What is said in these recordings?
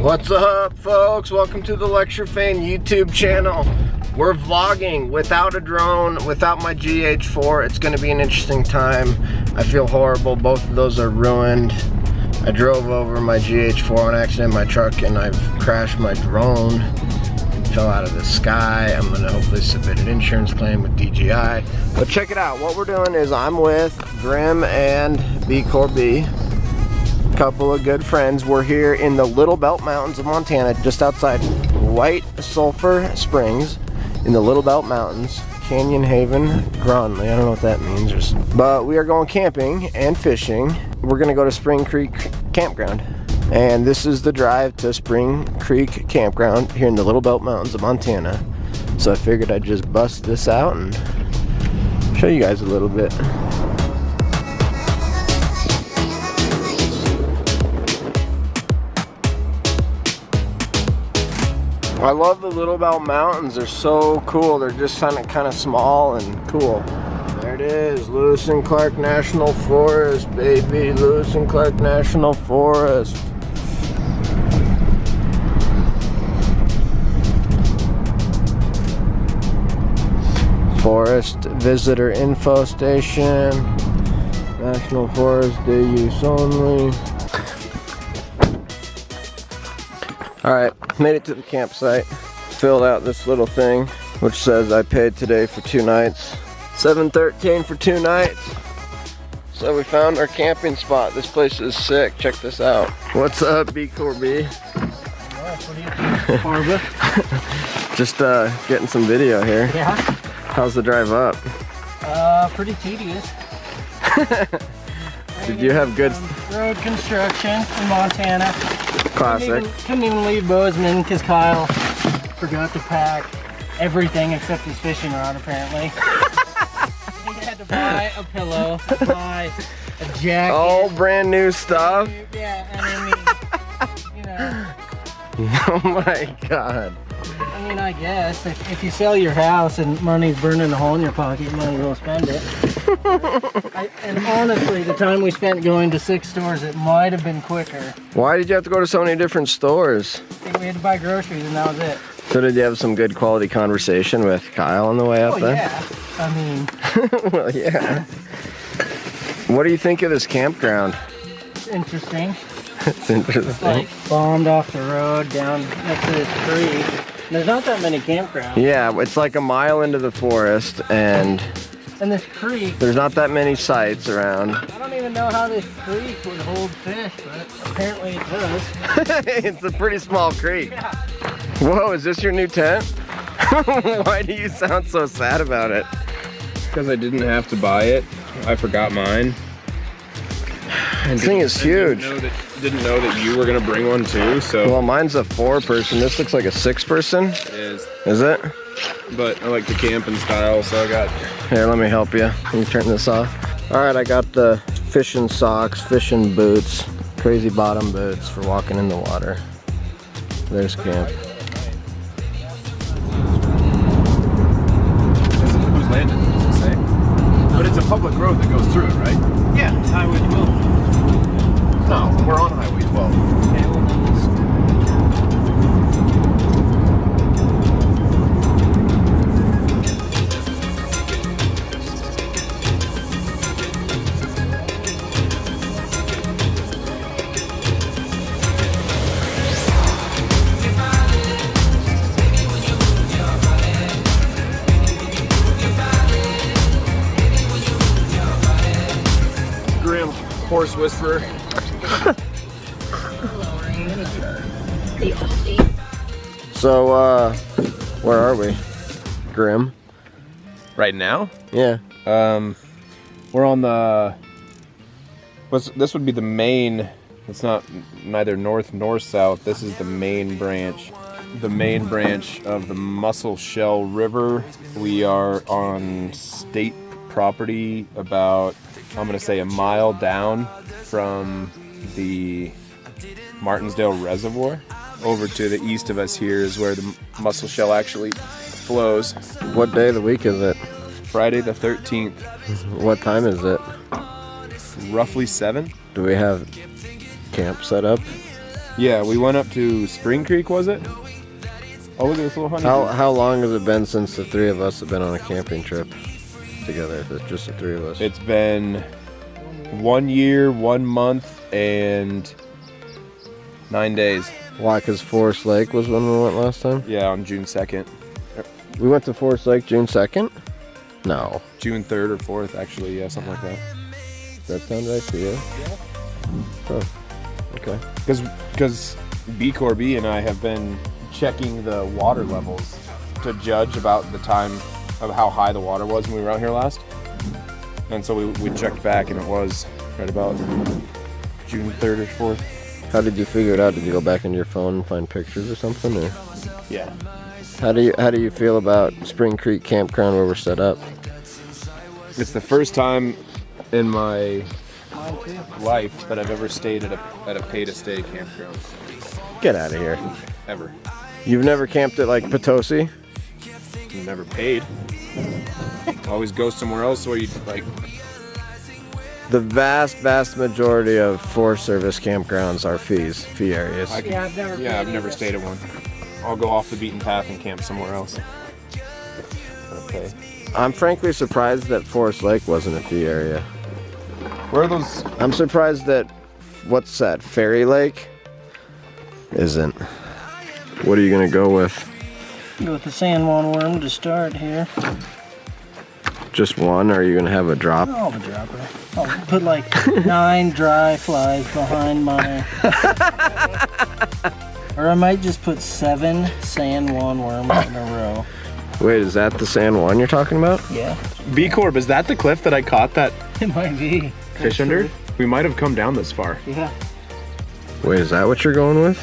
What's up, folks? Welcome to the Lecture Fan YouTube channel. We're vlogging without a drone, without my GH4. It's gonna be an interesting time. I feel horrible. Both of those are ruined. I drove over my GH4 on accident in my truck and I've crashed my drone. It fell out of the sky. I'm gonna hopefully submit an insurance claim with DJI. But check it out. What we're doing is I'm with Grim and B Corby. Couple of good friends. We're here in the Little Belt Mountains of Montana, just outside White Sulphur Springs in the Little Belt Mountains, Canyon Haven, Gronley. I don't know what that means. But we are going camping and fishing. We're gonna go to Spring Creek Campground. And this is the drive to Spring Creek Campground here in the Little Belt Mountains of Montana. So I figured I'd just bust this out and show you guys a little bit. I love the Little Belt Mountains. They're so cool. They're just kind of small and cool. There it is, Lewis and Clark National Forest, baby. Lewis and Clark National Forest. Forest Visitor Info Station. National Forest Day Use Only. Alright, made it to the campsite. Filled out this little thing, which says I paid today for 2 nights. $7.13 for 2 nights. So we found our camping spot. This place is sick. Check this out. What's up, B Corby? What are you, Barbara? Just getting some video here. Yeah. How's the drive up? Pretty tedious. Did you have good road construction in Montana? Classic. Couldn't even leave Bozeman because Kyle forgot to pack everything except his fishing rod, apparently. He had to buy a pillow, buy a jacket. All brand new stuff? Yeah, and I mean, you know. Oh my God. I mean, I guess if you sell your house and money's burning a hole in your pocket, you might as well spend it. And honestly, the time we spent going to 6 stores, it might have been quicker. Why did you have to go to so many different stores? I think we had to buy groceries and that was it. So did you have some good quality conversation with Kyle on the way up there? Yeah. I mean... Well, yeah. What do you think of this campground? It's interesting. It's interesting. It's like bombed off the road down next to this creek. There's not that many campgrounds. Yeah, it's like a mile into the forest and this creek, there's not that many sites around. I don't even know how this creek would hold fish, but apparently it does. It's a pretty small creek. Yeah. Whoa, is this your new tent? Why do you sound so sad about it? Because I didn't have to buy it. I forgot mine. This thing is huge. Didn't know that you were gonna bring one too, so. Well, mine's a 4-person. This looks like a 6-person. It is. Is it? But I like the camping style, so I got. Here, let me help you. Can you turn this off? All right, I got the fishing socks, fishing boots, crazy bottom boots for walking in the water. There's camp. Who's landed? Does it say? But it's a public road that goes through it, right? Yeah, it's Highway 12. No, we're on Highway 12. Okay, well, Grim horse whisperer. So, where are we? Grim? Right now? Yeah. We're on the. This would be the main. It's not neither north nor south. This is the main branch. The main branch of the Musselshell River. We are on state property about, I'm gonna say, a mile down from the Martinsdale reservoir. Over to the east of us here is where the Musselshell actually flows. What day of the week is it? Friday the 13th. What time is it? Roughly 7. Do we have camp set up? Yeah, we went up to Spring Creek, was it? Oh, look at this little honey. How long has it been since the three of us have been on a camping trip together? If it's just the three of us. It's been 1 year, 1 month, and 9 days. Why? Because Forest Lake was when we went last time? Yeah, on June 2nd. We went to Forest Lake June 2nd? No. June 3rd or 4th, actually. Yeah, something like that. Does that sound right to you? Yeah. Oh, okay. Because B Corps B and I have been checking the water levels to judge about the time of how high the water was when we were out here last. And so we checked back, and it was right about June 3rd or 4th. How did you figure it out? Did you go back into your phone and find pictures or something? Or Yeah. how do you feel about Spring Creek Campground where we're set up? It's the first time in my Mine too. life that I've ever stayed at a pay-to-stay campground. Get out of here. Ever. You've never camped at like Potosi? Never paid. Always go somewhere else where you like. The vast majority of Forest Service campgrounds are fee areas. Yeah, I've never. Yeah, I've been never either. stayed at one. I'll go off the beaten path and camp somewhere else. Okay. I'm frankly surprised that Forest Lake wasn't a fee area. Where are those? I'm surprised that, what's that, Fairy Lake? Isn't. What are you gonna go with? Go with the San Juan worm to start here. Just one, or are you gonna have a drop? I'll have a dropper. I'll put like 9 dry flies behind my. Or I might just put 7 San Juan worms in a row. Wait, is that the San Juan you're talking about? Yeah, B Corp, is that the cliff that I caught that it might be. fish under? We might have come down this far. Yeah. Wait, is that what you're going with?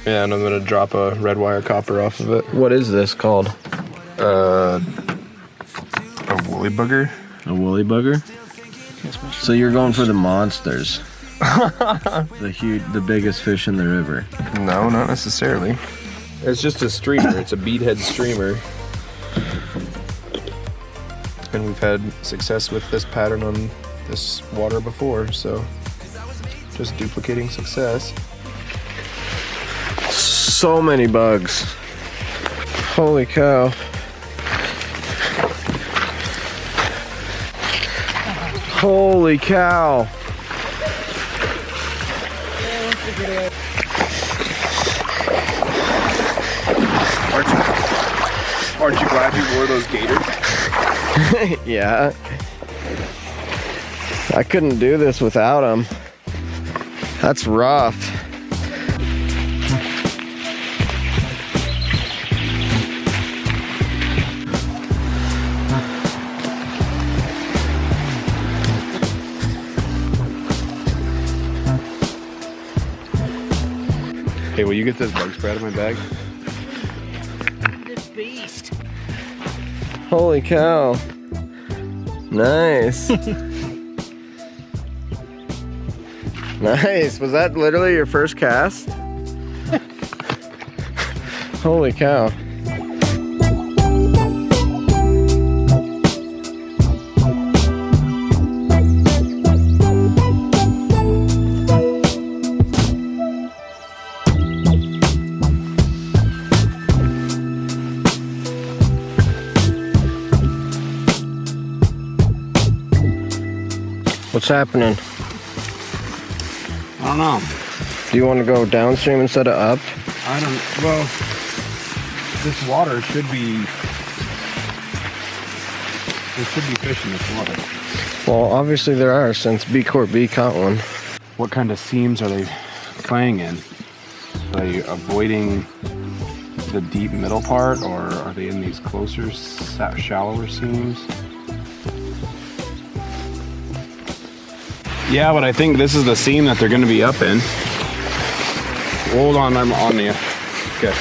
Yeah, and I'm gonna drop a red wire copper off of it. What is this called? A woolly bugger. A woolly bugger? So you're going for the monsters. The biggest fish in the river. No, not necessarily. It's just a streamer. It's a beadhead streamer. And we've had success with this pattern on this water before, so just duplicating success. So many bugs. Holy cow. Holy cow. Aren't you glad you wore those gaiters? Yeah. I couldn't do this without them. That's rough. Hey, will you get this bug spray out of my bag? This beast. Holy cow. Nice. Nice. Was that literally your first cast? Holy cow. What's happening? I don't know. Do you want to go downstream instead of up? I don't. Well, this water should be. There should be fish in this water. Well, obviously there are, since B Corp B caught one. What kind of seams are they playing in? Are they avoiding the deep middle part, or are they in these closer, shallower seams? Yeah, but I think this is the seam that they're going to be up in. Hold on, I'm on you. Okay.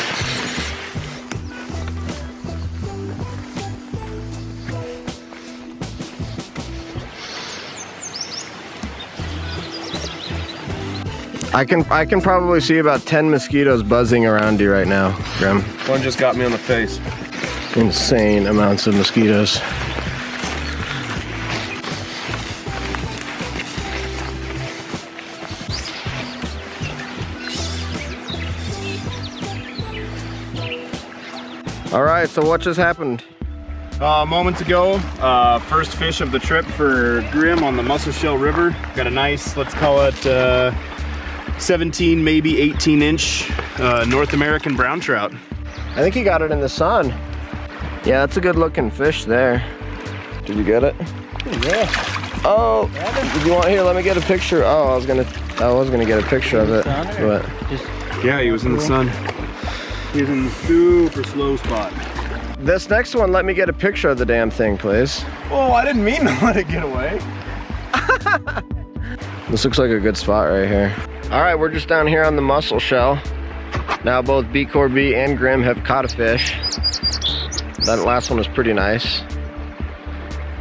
I can probably see about 10 mosquitoes buzzing around you right now, Grim. One just got me on the face. Insane amounts of mosquitoes. All right, so what just happened? Moments ago, first fish of the trip for Grim on the Musselshell River. Got a nice, let's call it 17, maybe 18 inch North American brown trout. I think he got it in the sun. Yeah, that's a good looking fish there. Did you get it? Yeah. Oh, did you want here? Let me get a picture. Oh, I was gonna get a picture of it, but Yeah, he was in the sun. He was in the super slow spot. this next one, let me get a picture of the damn thing, please. Oh, I didn't mean to let it get away. This looks like a good spot right here. All right, we're just down here on the Musselshell. Now both B-Corby and Grim have caught a fish. That last one was pretty nice.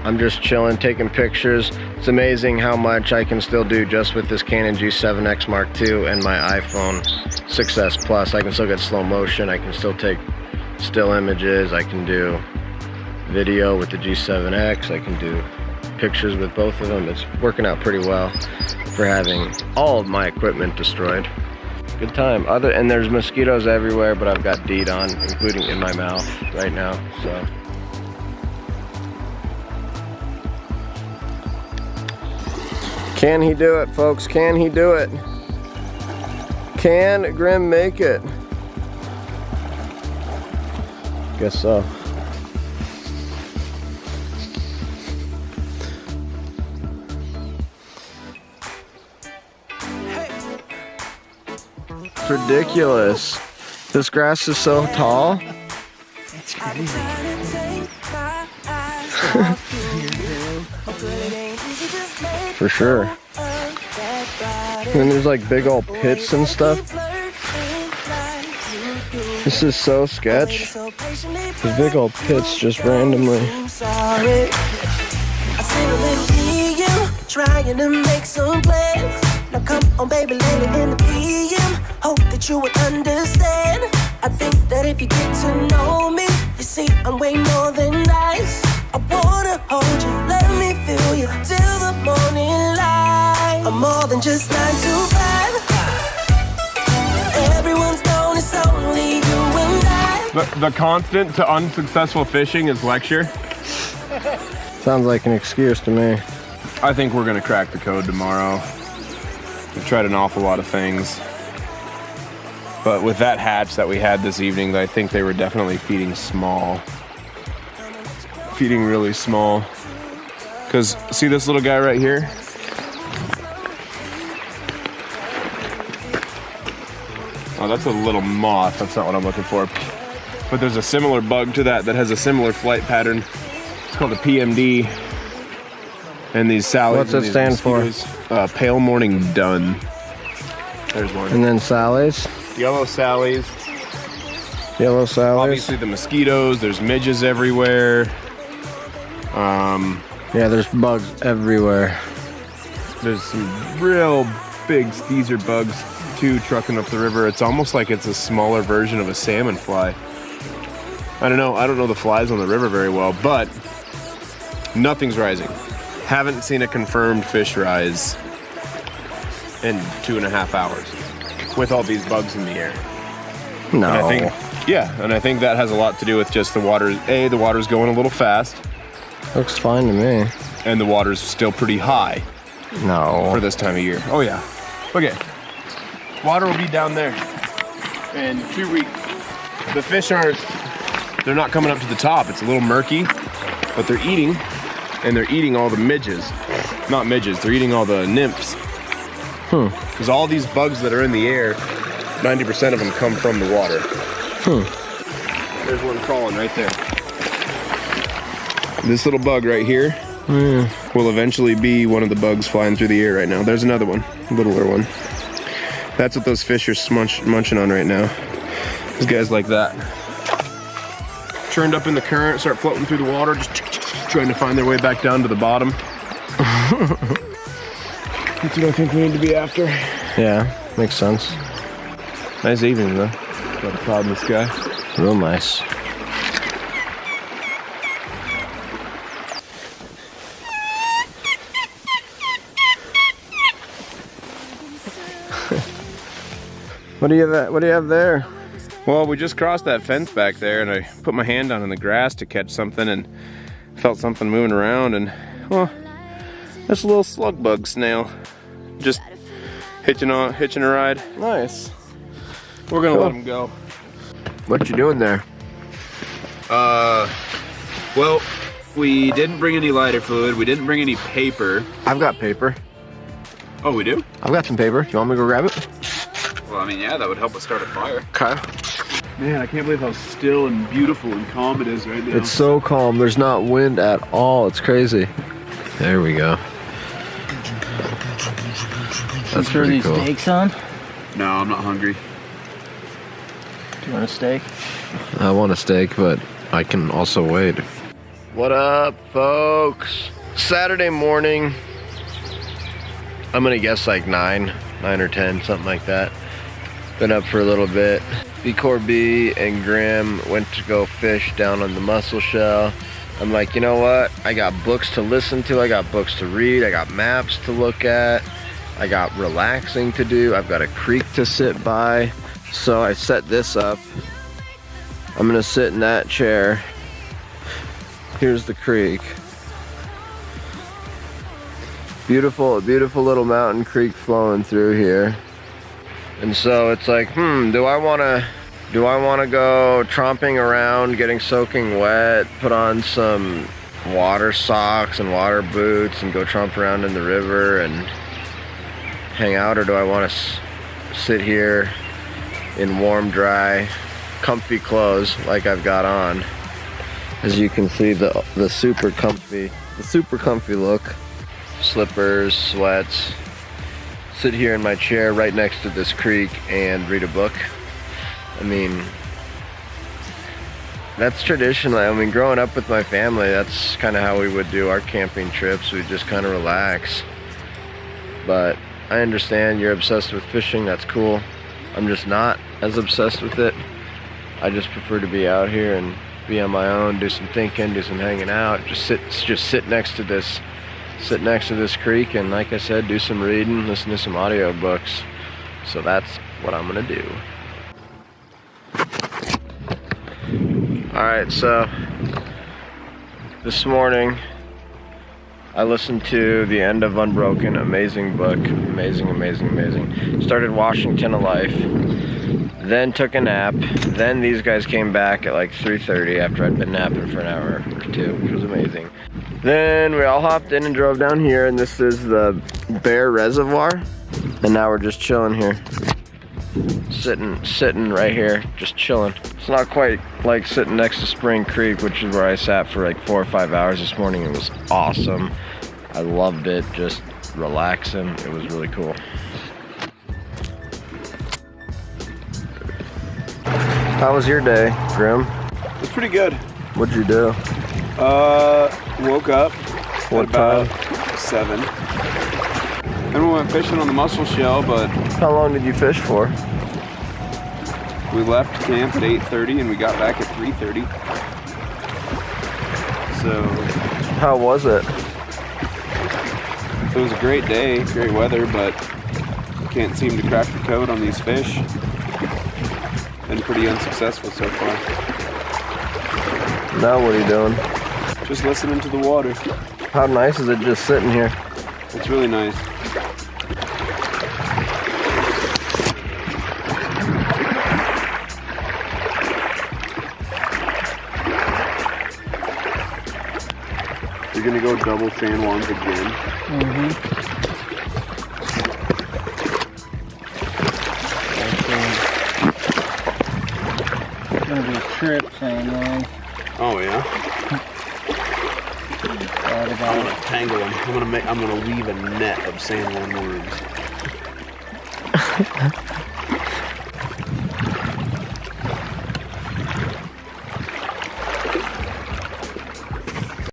I'm just chilling, taking pictures. It's amazing how much I can still do just with this Canon G7X Mark II and my iPhone 6S Plus. I can still get slow motion. I can still take still images. I can do video with the G7X. I can do pictures with both of them. It's working out pretty well for having all of my equipment destroyed. Good time. And there's mosquitoes everywhere, but I've got DEET on, including in my mouth right now, so. Can he do it, folks? Can he do it? Can Grim make it? Guess so. It's ridiculous. This grass is so tall. It's crazy. For sure. And then there's like big old pits and stuff. This is so sketch. There's big old pits just randomly. Trying to make some plans. Now come on, baby, later in the PM. Hope that you would understand. I think that if you get to know me, you see I'm way more than nice. I wanna hold you, let me feel you till the morning light. I'm more than just 9 to 5. Everyone's known it's only you and I. The constant to unsuccessful fishing is lecture. Sounds like an excuse to me. I think we're gonna crack the code tomorrow. We've tried an awful lot of things. But with that hatch that we had this evening, I think they were definitely feeding small. Feeding really small. Because see this little guy right here? Oh, that's a little moth. That's not what I'm looking for. But there's a similar bug to that has a similar flight pattern. It's called a PMD. And these salads. What's it stand for? Pale morning dun. There's one. And then Sally's. Yellow Sally's. Yellow Sally's. Obviously the mosquitoes. There's midges everywhere. Yeah, there's bugs everywhere. There's some real big skeezer bugs too trucking up the river. It's almost like it's a smaller version of a salmon fly. I don't know the flies on the river very well, but nothing's rising. Haven't seen a confirmed fish rise in 2.5 hours with all these bugs in the air. No. And I think that has a lot to do with just the water. The water's going a little fast. Looks fine to me. And the water's still pretty high No. for this time of year. Oh yeah. Okay. Water will be down there in 2 weeks. The fish they're not coming up to the top. It's a little murky, but they're eating, and they're eating all the midges. Not midges, they're eating all the nymphs. Because all these bugs that are in the air, 90% of them come from the water. There's one crawling right there. This little bug right here will eventually be one of the bugs flying through the air right now. There's another one, a littler one. That's what those fish are munching on right now. These guys like that. Churned up in the current, start floating through the water, just trying to find their way back down to the bottom. That's what I think we need to be after. Yeah, makes sense. Nice evening though. Got a cloud in the sky. Real nice. What do you have there? Well, we just crossed that fence back there, and I put my hand down in the grass to catch something, and felt something moving around, and well, that's a little slug bug snail, just hitching a ride. Nice. We're gonna let him go. What you doing there? Well, we didn't bring any lighter fluid. We didn't bring any paper. I've got paper. Oh, we do? I've got some paper. You want me to go grab it? Well, I mean, yeah, that would help us start a fire. Okay. Man, I can't believe how still and beautiful and calm it is right now. It's so calm. There's not wind at all. It's crazy. There we go. That's Throw pretty these cool. steaks on. No, I'm not hungry. Do you want a steak? I want a steak, but I can also wait. What up, folks? Saturday morning. I'm gonna guess like 9 or 10, something like that. Been up for a little bit. B and Grim went to go fish down on the Musselshell. I'm like, you know what? I got books to listen to. I got books to read. I got maps to look at. I got relaxing to do. I've got a creek to sit by. So I set this up. I'm gonna sit in that chair. Here's the creek. Beautiful, beautiful little mountain creek flowing through here. And so it's like, do I wanna go tromping around, getting soaking wet, put on some water socks and water boots and go tromp around in the river and hang out, or do I wanna sit here in warm, dry, comfy clothes like I've got on? As you can see, the super comfy look. Slippers, sweats. Sit here in my chair right next to this creek and read a book. I mean, that's traditional. I mean, growing up with my family, that's kind of how we would do our camping trips. We'd just kind of relax. But I understand you're obsessed with fishing. That's cool. I'm just not as obsessed with it. I just prefer to be out here and be on my own, do some thinking, do some hanging out, just sit next to this creek, and like I said, do some reading, listen to some audio books. So that's what I'm gonna do. Alright, so this morning I listened to the end of Unbroken. Amazing book. Amazing. Started Washington of Life. Then took a nap. Then these guys came back at like 3:30 after I'd been napping for an hour or two, which was amazing. Then we all hopped in and drove down here, and this is the Bear Reservoir. And now we're just chilling here. Sitting right here, just chilling. It's not quite like sitting next to Spring Creek, which is where I sat for like 4 or 5 hours this morning. It was awesome. I loved it, just relaxing. It was really cool. How was your day, Grim? It's pretty good. What'd you do? Woke up What at about time? 7. Then we went fishing on the Musselshell, but How long did you fish for? we left camp at 8:30 and we got back at 3:30. So How was it? it was a great day, great weather, but can't seem to crack the code on these fish. Been pretty unsuccessful so far. Now what are you doing? Just listening to the water. How nice is it just sitting here? It's really nice. You're gonna go double San Juans again. It's gonna be a trip, San Juan. Oh yeah. Thought I'm about gonna tangle them. I'm gonna weave a net of San Juan worms.